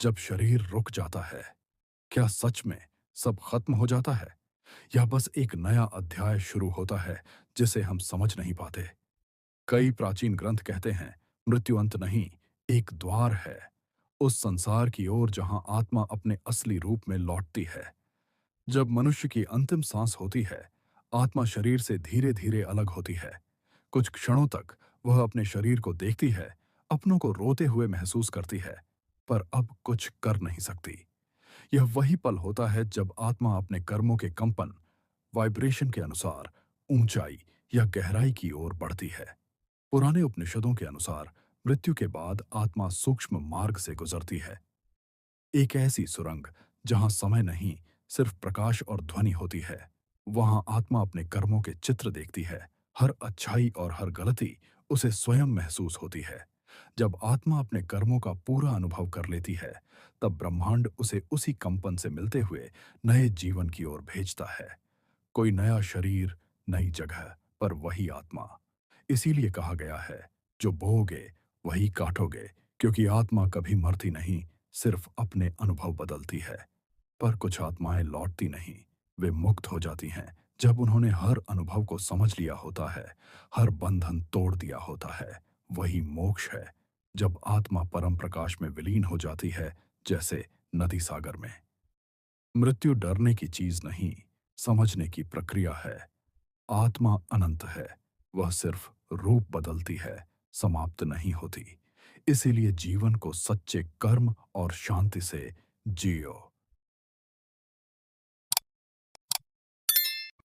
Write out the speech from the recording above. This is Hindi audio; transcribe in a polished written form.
जब शरीर रुक जाता है, क्या सच में सब खत्म हो जाता है या बस एक नया अध्याय शुरू होता है जिसे हम समझ नहीं पाते? कई प्राचीन ग्रंथ कहते हैं मृत्यु अंत नहीं, एक द्वार है उस संसार की ओर जहां आत्मा अपने असली रूप में लौटती है। जब मनुष्य की अंतिम सांस होती है, आत्मा शरीर से धीरे धीरे अलग होती है। कुछ क्षणों तक वह अपने शरीर को देखती है, अपनों को रोते हुए महसूस करती है, पर अब कुछ कर नहीं सकती। यह वही पल होता है जब आत्मा अपने कर्मों के कंपन, वाइब्रेशन के अनुसार ऊंचाई या गहराई की ओर बढ़ती है। पुराने उपनिषदों के अनुसार मृत्यु के बाद आत्मा सूक्ष्म मार्ग से गुजरती है, एक ऐसी सुरंग जहां समय नहीं, सिर्फ प्रकाश और ध्वनि होती है। वहां आत्मा अपने कर्मों के चित्र देखती है, हर अच्छाई और हर गलती उसे स्वयं महसूस होती है। जब आत्मा अपने कर्मों का पूरा अनुभव कर लेती है, तब ब्रह्मांड उसे उसी कंपन से मिलते हुए नए जीवन की ओर भेजता है। कोई नया शरीर, नई जगह, पर वही आत्मा। इसीलिए कहा गया है, जो बोओगे वही काटोगे, क्योंकि आत्मा कभी मरती नहीं, सिर्फ अपने अनुभव बदलती है। पर कुछ आत्माएं लौटती नहीं, वे मुक्त हो जाती हैं जब उन्होंने हर अनुभव को समझ लिया होता है, हर बंधन तोड़ दिया होता है। वही मोक्ष है, जब आत्मा परम प्रकाश में विलीन हो जाती है, जैसे नदी सागर में। मृत्यु डरने की चीज नहीं, समझने की प्रक्रिया है। आत्मा अनंत है, वह सिर्फ रूप बदलती है, समाप्त नहीं होती। इसीलिए जीवन को सच्चे कर्म और शांति से जियो।